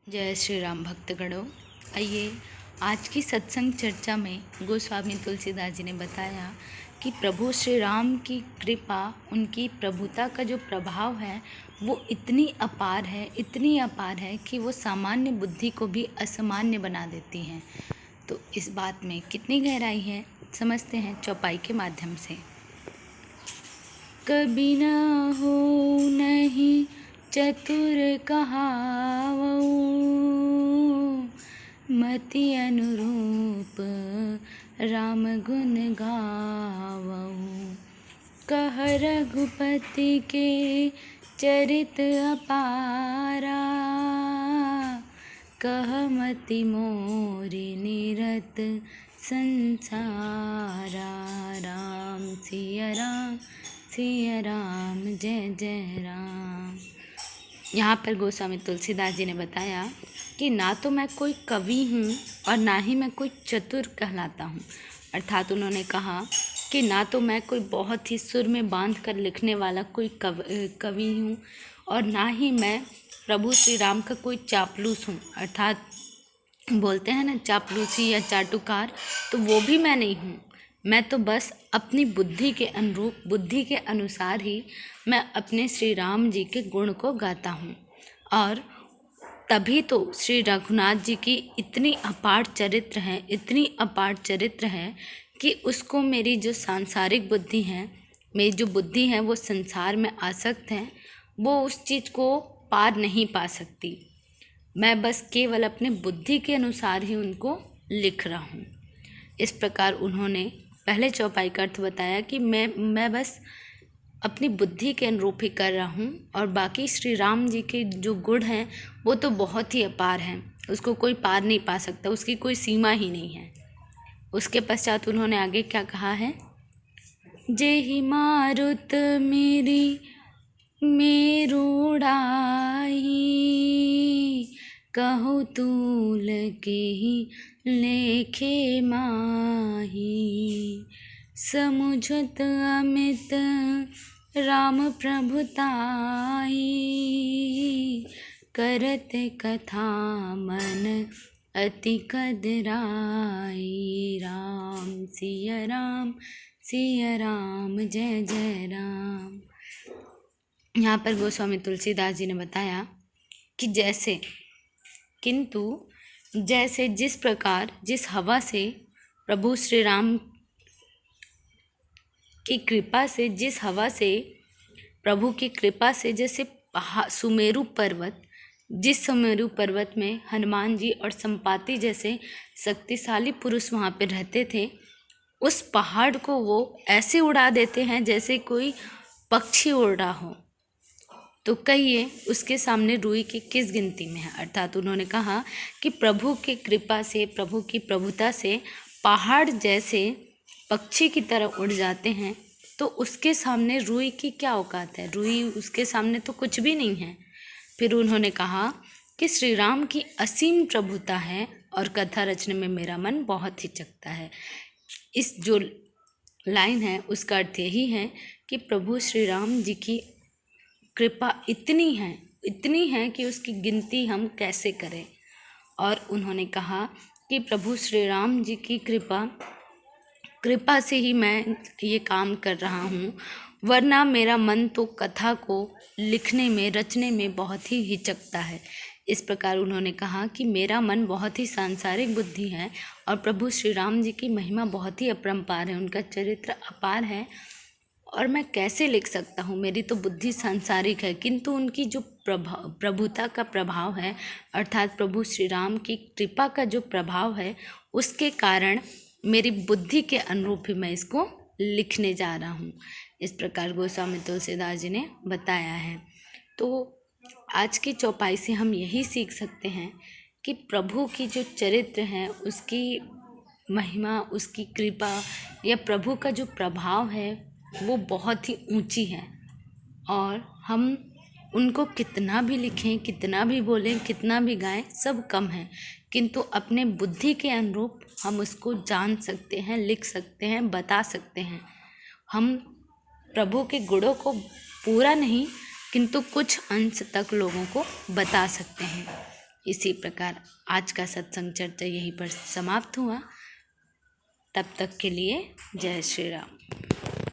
जय श्री राम भक्तगणों। आइए आज की सत्संग चर्चा में गोस्वामी तुलसीदास जी ने बताया कि प्रभु श्री राम की कृपा, उनकी प्रभुता का जो प्रभाव है वो इतनी अपार है कि वो सामान्य बुद्धि को भी असामान्य बना देती हैं। तो इस बात में कितनी गहराई है समझते हैं चौपाई के माध्यम से। कभी न हो नहीं चतुर कहावऊ, मति अनुरूप राम गुण गावऊ। कह रघुपति के चरित अपारा, कह मति मोरी निरत संसारा। राम सिया राम जय जय राम। यहाँ पर गोस्वामी तुलसीदास जी ने बताया कि ना तो मैं कोई कवि हूँ और ना ही मैं कोई चतुर कहलाता हूँ। अर्थात उन्होंने कहा कि ना तो मैं कोई बहुत ही सुर में बांध कर लिखने वाला कोई कवि हूँ और ना ही मैं प्रभु श्री राम का कोई चापलूस हूँ। अर्थात बोलते हैं ना चापलूसी या चाटुकार, तो वो भी मैं नहीं हूँ। मैं तो बस अपनी बुद्धि के अनुरूप, बुद्धि के अनुसार ही मैं अपने श्री राम जी के गुण को गाता हूँ। और तभी तो श्री रघुनाथ जी की इतनी अपार चरित्र है कि उसको मेरी जो सांसारिक बुद्धि है, मेरी जो बुद्धि है वो संसार में आसक्त है, वो उस चीज़ को पार नहीं पा सकती। मैं बस केवल अपने बुद्धि के अनुसार ही उनको लिख रहा हूँ। इस प्रकार उन्होंने पहले चौपाई का अर्थ बताया कि मैं बस अपनी बुद्धि के अनुरूप ही कर रहा हूँ और बाकी श्री राम जी के जो गुण हैं वो तो बहुत ही अपार हैं, उसको कोई पार नहीं पा सकता, उसकी कोई सीमा ही नहीं है। उसके पश्चात उन्होंने आगे क्या कहा है, जेहि मारुत मेरी मेरुड़ाई, कहु तूल के ही लेखे माही। समुझत अमित राम प्रभुताई, करत कथा मन अति कदराई। राम सिया राम जय जय राम। यहाँ पर गोस्वामी तुलसीदास जी ने बताया कि जैसे जिस प्रकार जिस हवा से प्रभु श्री राम की कृपा से, जिस हवा से प्रभु की कृपा से जैसे सुमेरु पर्वत में हनुमान जी और संपाति जैसे शक्तिशाली पुरुष वहाँ पे रहते थे, उस पहाड़ को वो ऐसे उड़ा देते हैं जैसे कोई पक्षी उड़ रहा हो। तो कहिए उसके सामने रुई की किस गिनती में है। अर्थात उन्होंने कहा कि प्रभु की कृपा से, प्रभु की प्रभुता से पहाड़ जैसे पक्षी की तरह उड़ जाते हैं, तो उसके सामने रुई की क्या औकात है, रुई उसके सामने तो कुछ भी नहीं है। फिर उन्होंने कहा कि श्री राम की असीम प्रभुता है और कथा रचने में मेरा मन बहुत हिचकता है। इस जो लाइन है उसका अर्थ यही है कि प्रभु श्री राम जी की कृपा इतनी है कि उसकी गिनती हम कैसे करें। और उन्होंने कहा कि प्रभु श्री राम जी की कृपा से ही मैं ये काम कर रहा हूँ, वरना मेरा मन तो कथा को लिखने में, रचने में बहुत ही हिचकता है। इस प्रकार उन्होंने कहा कि मेरा मन बहुत ही सांसारिक बुद्धि है और प्रभु श्री राम जी की महिमा बहुत ही अपरंपार है, उनका चरित्र अपार है और मैं कैसे लिख सकता हूँ, मेरी तो बुद्धि सांसारिक है। किंतु उनकी जो प्रभुता का प्रभाव है, अर्थात प्रभु श्री राम की कृपा का जो प्रभाव है, उसके कारण मेरी बुद्धि के अनुरूप ही मैं इसको लिखने जा रहा हूँ। इस प्रकार गोस्वामी तुलसीदास जी ने बताया है। तो आज की चौपाई से हम यही सीख सकते हैं कि प्रभु की जो चरित्र है, उसकी महिमा, उसकी कृपा या प्रभु का जो प्रभाव है वो बहुत ही ऊंची है और हम उनको कितना भी लिखें, कितना भी बोलें, कितना भी गाएं, सब कम है। किंतु अपने बुद्धि के अनुरूप हम उसको जान सकते हैं, लिख सकते हैं, बता सकते हैं। हम प्रभु के गुणों को पूरा नहीं किंतु कुछ अंश तक लोगों को बता सकते हैं। इसी प्रकार आज का सत्संग चर्चा यहीं पर समाप्त हुआ। तब तक के लिए जय श्री राम।